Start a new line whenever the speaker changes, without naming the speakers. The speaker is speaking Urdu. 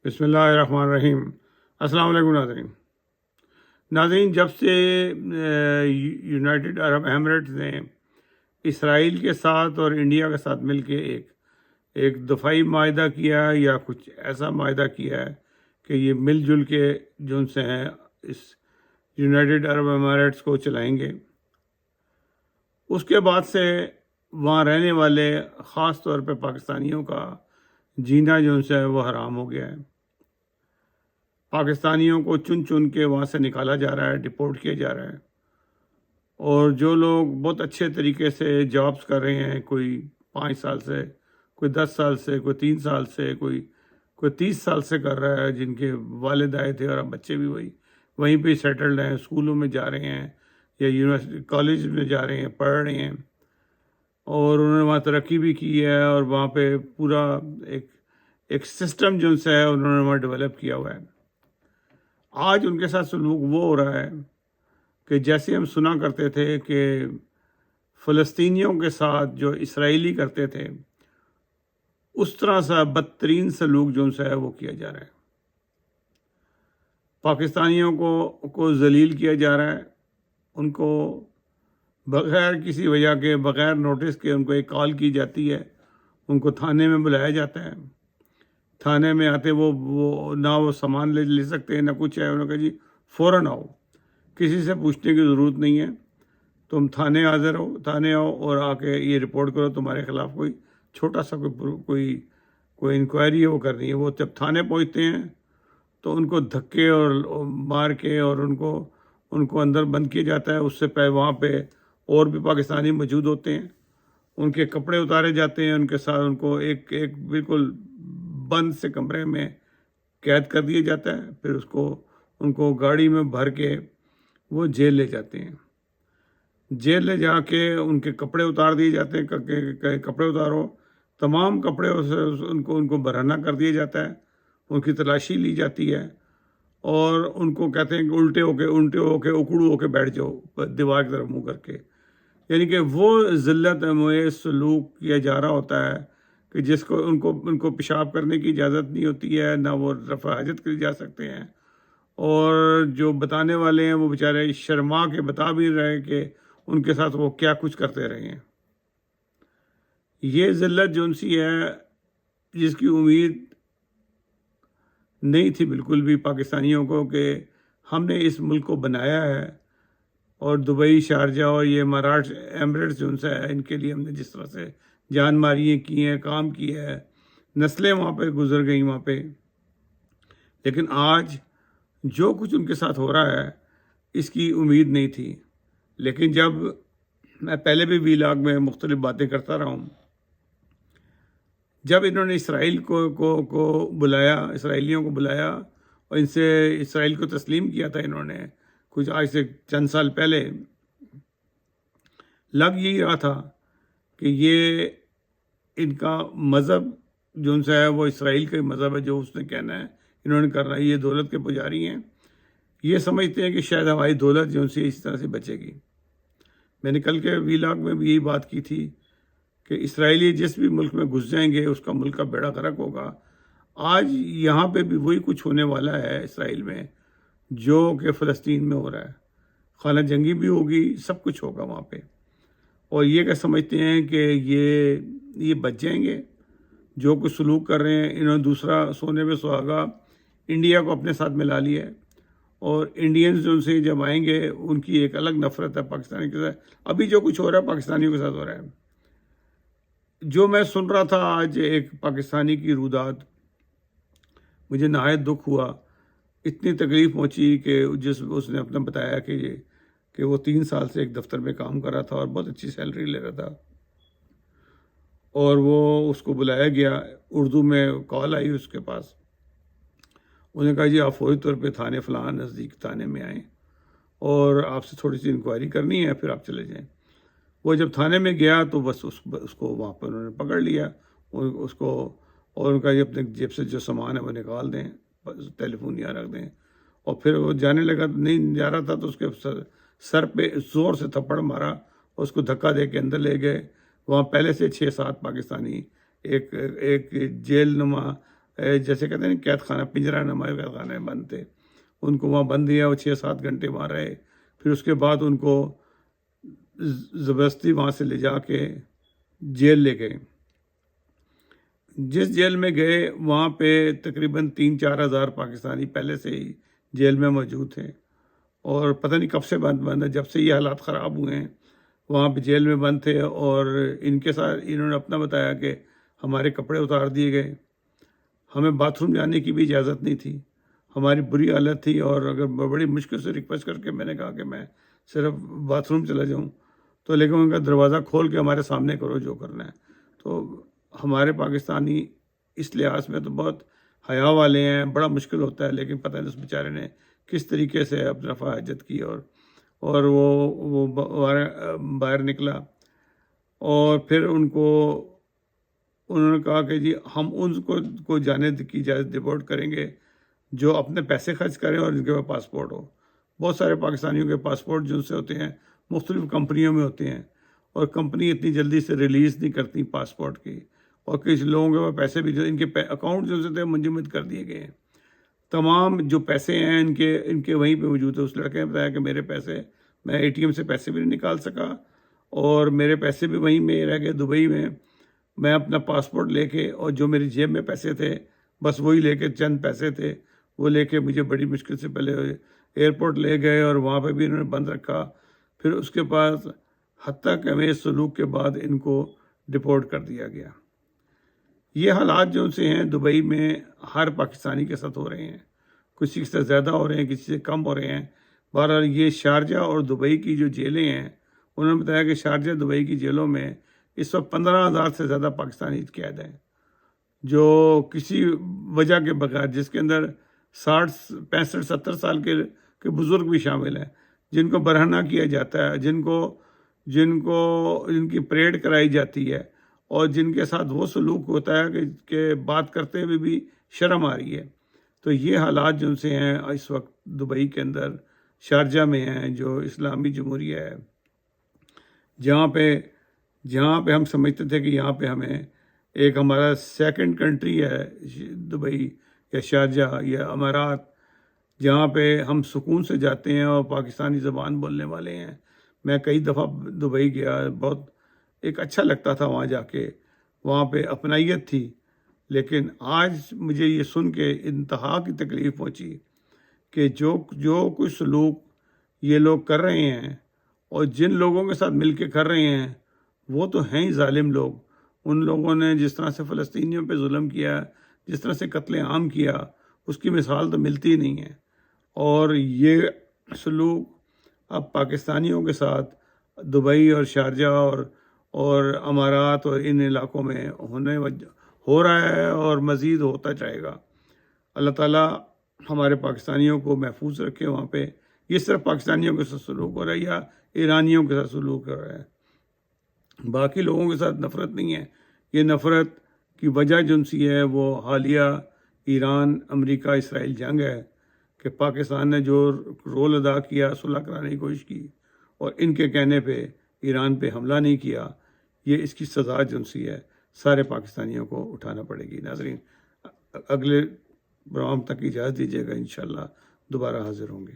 بسم اللہ الرحمن الرحیم۔ السلام علیکم ناظرین، جب سے یونائٹڈ عرب ایمریٹس نے اسرائیل کے ساتھ اور انڈیا کے ساتھ مل کے ایک دفاعی معاہدہ کیا ہے یا کچھ ایسا معاہدہ کیا ہے کہ یہ مل جل کے جو ان سے ہیں اس یونائٹڈ عرب ایمریٹس کو چلائیں گے، اس کے بعد سے وہاں رہنے والے خاص طور پہ پاکستانیوں کا جینا جو ان سے ہے وہ حرام ہو گیا ہے۔ پاکستانیوں کو چن چن کے وہاں سے نکالا جا رہا ہے، ڈپورٹ کیا جا رہا ہے، اور جو لوگ بہت اچھے طریقے سے جابز کر رہے ہیں، کوئی 5 سال سے، کوئی 10 سال سے، کوئی 3 سال سے، کوئی 30 سال سے کر رہا ہے، جن کے والد آئے تھے اور اب بچے بھی وہیں پہ سیٹلڈ ہیں، اسکولوں میں جا رہے ہیں یا یونیورسٹی کالج میں جا رہے ہیں، پڑھ رہے ہیں، اور انہوں نے وہاں ترقی بھی کی ہے، اور وہاں پہ پورا ایک سسٹم جو ان سے ہے انہوں نے وہاں ڈیولپ کیا ہوا ہے۔ آج ان کے ساتھ سلوک وہ ہو رہا ہے کہ جیسے ہم سنا کرتے تھے کہ فلسطینیوں کے ساتھ جو اسرائیلی کرتے تھے، اس طرح سا بدترین سلوک جو ان سے ہے وہ کیا جا رہا ہے۔ پاکستانیوں کو ذلیل کیا جا رہا ہے، ان کو بغیر کسی وجہ کے، بغیر نوٹس کے ان کو ایک کال کی جاتی ہے، ان کو تھانے میں بلایا جاتا ہے۔ تھانے میں آتے وہ نہ وہ سامان لے سکتے ہیں نہ کچھ ہے، انہوں نے کہا جی فوراً آؤ، کسی سے پوچھنے کی ضرورت نہیں ہے، تم تھانے حاضر ہو، تھانے آؤ اور آ کے یہ رپورٹ کرو، تمہارے خلاف کوئی چھوٹا سا کوئی انکوائری ہے وہ کرنی ہے۔ وہ جب تھانے پہنچتے ہیں تو ان کو دھکے اور مار کے اور ان کو اندر بند کیا جاتا ہے۔ اس سے پہلے وہاں پہ اور بھی پاکستانی موجود ہوتے ہیں، ان کے کپڑے اتارے جاتے ہیں، ان کے ساتھ ان کو ایک بالکل بند سے کمرے میں قید کر دیا جاتا ہے، پھر ان کو گاڑی میں بھر کے وہ جیل لے جاتے ہیں۔ جیل لے جا کے ان کے کپڑے اتار دیے جاتے ہیں، کہ کپڑے اتارو، تمام کپڑے ان کو برہنہ کر دیا جاتا ہے، ان کی تلاشی لی جاتی ہے، اور ان کو کہتے ہیں کہ الٹے ہو کے اکڑو ہو کے بیٹھ جاؤ دیوار کی طرف منہ کر کے، یعنی کہ وہ ذلت آمیز سلوک کیا جا رہا ہوتا ہے کہ جس کو ان کو پیشاب کرنے کی اجازت نہیں ہوتی ہے، نہ وہ رفع حاجت کے لیے جا سکتے ہیں، اور جو بتانے والے ہیں وہ بیچارے شرما کے بتا بھی رہے کہ ان کے ساتھ وہ کیا کچھ کرتے رہے ہیں۔ یہ ذلت جو ان سی ہے، جس کی امید نہیں تھی بالکل بھی پاکستانیوں کو کہ ہم نے اس ملک کو بنایا ہے، اور دبئی، شارجہ اور یہ امارات ایمریٹس جو ان سے ہے، ان کے لیے ہم نے جس طرح سے جان ماریاں کی ہیں، کام کیا ہے، نسلیں وہاں پہ گزر گئیں وہاں پہ، لیکن آج جو کچھ ان کے ساتھ ہو رہا ہے اس کی امید نہیں تھی۔ لیکن جب میں پہلے بھی ویلاگ میں مختلف باتیں کرتا رہا ہوں، جب انہوں نے اسرائیل کو بلایا، اسرائیلیوں کو بلایا اور ان سے اسرائیل کو تسلیم کیا تھا، انہوں نے کچھ آج سے چند سال پہلے، لگ یہی رہا تھا کہ یہ ان کا مذہب جو ان سے ہے وہ اسرائیل کا مذہب ہے، جو اس نے کہنا ہے انہوں نے کرنا ہے۔ یہ دولت کے پجاری ہیں، یہ سمجھتے ہیں کہ شاید ہماری دولت جو ان سے اس طرح سے بچے گی۔ میں نے کل کے ویلاگ میں بھی یہی بات کی تھی کہ اسرائیلی جس بھی ملک میں گھس جائیں گے اس کا ملک کا بیڑا غرق ہوگا۔ آج یہاں پہ بھی وہی کچھ ہونے والا ہے اسرائیل میں جو کہ فلسطین میں ہو رہا ہے، خانہ جنگی بھی ہوگی، سب کچھ ہوگا وہاں پہ، اور یہ کہ سمجھتے ہیں کہ یہ بچ جائیں گے۔ جو کچھ سلوک کر رہے ہیں، انہوں نے دوسرا سونے پہ سہاگا انڈیا کو اپنے ساتھ ملا لیا ہے، اور انڈینز جو ان سے جب آئیں گے ان کی ایک الگ نفرت ہے پاکستانی کے ساتھ۔ ابھی جو کچھ ہو رہا ہے پاکستانیوں کے ساتھ ہو رہا ہے۔ جو میں سن رہا تھا آج ایک پاکستانی کی روداد، مجھے نہایت دکھ ہوا، اتنی تکلیف پہنچی کہ اس نے اپنا بتایا کہ وہ 3 سال سے ایک دفتر میں کام کر رہا تھا اور بہت اچھی سیلری لے رہا تھا، اور وہ اس کو بلایا گیا، اردو میں کال آئی اس کے پاس، انہوں نے کہا جی آپ فوری طور پہ تھانے فلاں نزدیک تھانے میں آئیں اور آپ سے تھوڑی سی انکوائری کرنی ہے، پھر آپ چلے جائیں۔ وہ جب تھانے میں گیا تو بس اس کو وہاں پر انہوں نے پکڑ لیا، اس کو، اور ان کا یہ اپنے جیب سے جو سامان ہے وہ نکال دیں، ٹیلی فون یہاں رکھ دیں، اور پھر وہ جانے لگا، نہیں جا رہا تھا تو اس کے سر پہ زور سے تھپڑ مارا، اس کو دھکا دے کے اندر لے گئے۔ وہاں پہلے سے 6-7 پاکستانی ایک جیل نما جیسے کہتے ہیں قید خانہ، پنجرہ نما قید خانہ میں بند تھے، ان کو وہاں بند دیا، وہ 6-7 گھنٹے وہاں رہے، پھر اس کے بعد ان کو زبردستی وہاں سے لے جا کے جیل لے گئے۔ جس جیل میں گئے وہاں پہ تقریباً 3-4 ہزار پاکستانی پہلے سے ہی جیل میں موجود تھے، اور پتہ نہیں کب سے بند ہے، جب سے یہ حالات خراب ہوئے ہیں وہاں پہ جیل میں بند تھے، اور ان کے ساتھ انہوں نے اپنا بتایا کہ ہمارے کپڑے اتار دیے گئے، ہمیں باتھ روم جانے کی بھی اجازت نہیں تھی، ہماری بری حالت تھی، اور اگر بڑی مشکل سے ریکویسٹ کر کے میں نے کہا کہ میں صرف باتھ روم چلا جاؤں، تو لیکن ان کا دروازہ کھول کے ہمارے سامنے کرو جو کرنا ہے۔ تو ہمارے پاکستانی اس لحاظ میں تو بہت حیا والے ہیں، بڑا مشکل ہوتا ہے، لیکن پتہ نہیں اس بیچارے نے کس طریقے سے اپنا رفع حاجت کی، اور وہ باہر نکلا، اور پھر انہوں نے کہا کہ جی ہم ان کو جانے کی اجازت ڈپورٹ کریں گے جو اپنے پیسے خرچ کریں اور ان کے پاس پاسپورٹ ہو۔ بہت سارے پاکستانیوں کے پاسپورٹ جن سے ہوتے ہیں مختلف کمپنیوں میں ہوتے ہیں، اور کمپنی اتنی جلدی سے ریلیز نہیں کرتی پاسپورٹ کی، اور کچھ لوگوں کے پاس پیسے بھی جو ان کے اکاؤنٹ جو سے تھے منجمد کر دیے گئے ہیں، تمام جو پیسے ہیں ان کے وہیں پہ موجود ہے۔ اس لڑکے نے بتایا کہ میرے پیسے، میں اے ٹی ایم سے پیسے بھی نہیں نکال سکا، اور میرے پیسے بھی وہیں میں رہ گئے دبئی میں، میں اپنا پاسپورٹ لے کے، اور جو میری جیب میں پیسے تھے بس وہی لے کے، چند پیسے تھے وہ لے کے مجھے بڑی مشکل سے پہلے ایئرپورٹ لے گئے، اور وہاں پہ بھی انہوں نے بند رکھا، پھر اس کے بعد حتیٰ کہ ہمیں سلوک کے بعد ان کو ڈپورٹ کر دیا گیا۔ یہ حالات جو سے ہیں دبئی میں ہر پاکستانی کے ساتھ ہو رہے ہیں، کسی سے زیادہ ہو رہے ہیں، کسی سے کم ہو رہے ہیں۔ بہرحال یہ شارجہ اور دبئی کی جو جیلیں ہیں، انہوں نے بتایا کہ شارجہ دبئی کی جیلوں میں اس وقت 15,000 سے زیادہ پاکستانی قید ہیں، جو کسی وجہ کے بغیر، جس کے اندر 60 65 70 سال کے بزرگ بھی شامل ہیں، جن کو برہنہ کیا جاتا ہے، جن کی پریڈ کرائی جاتی ہے، اور جن کے ساتھ وہ سلوک ہوتا ہے کہ بات کرتے ہوئے بھی شرم آ رہی ہے۔ تو یہ حالات جو سے ہیں اس وقت دبئی کے اندر شارجہ میں ہیں، جو اسلامی جمہوریہ ہے، جہاں پہ ہم سمجھتے تھے کہ یہاں پہ ہمیں ایک ہمارا سیکنڈ کنٹری ہے دبئی یا شارجہ یا امارات، جہاں پہ ہم سکون سے جاتے ہیں اور پاکستانی زبان بولنے والے ہیں۔ میں کئی دفعہ دبئی گیا، بہت ایک اچھا لگتا تھا وہاں جا کے، وہاں پہ اپنائیت تھی، لیکن آج مجھے یہ سن کے انتہا کی تکلیف پہنچی کہ جو کچھ سلوک یہ لوگ کر رہے ہیں، اور جن لوگوں کے ساتھ مل کے کر رہے ہیں، وہ تو ہیں ہی ظالم لوگ۔ ان لوگوں نے جس طرح سے فلسطینیوں پہ ظلم کیا، جس طرح سے قتل عام کیا، اس کی مثال تو ملتی ہی نہیں ہے، اور یہ سلوک اب پاکستانیوں کے ساتھ دبئی اور شارجہ اور امارات اور ان علاقوں میں ہو رہا ہے، اور مزید ہوتا جائے گا۔ اللہ تعالیٰ ہمارے پاکستانیوں کو محفوظ رکھے وہاں پہ۔ یہ صرف پاکستانیوں کے ساتھ سلوک ہو رہا ہے یا ایرانیوں کے ساتھ سلوک ہو رہا ہے، باقی لوگوں کے ساتھ نفرت نہیں ہے۔ یہ نفرت کی وجہ جن سی ہے وہ حالیہ ایران امریکہ اسرائیل جنگ ہے، کہ پاکستان نے جو رول ادا کیا، صلح کرانے کی کوشش کی، اور ان کے کہنے پہ ایران پہ حملہ نہیں کیا، یہ اس کی سزا جن سی ہے سارے پاکستانیوں کو اٹھانا پڑے گی۔ ناظرین، اگلے پروگرام تک اجازت دیجیے گا، انشاءاللہ دوبارہ حاضر ہوں گے۔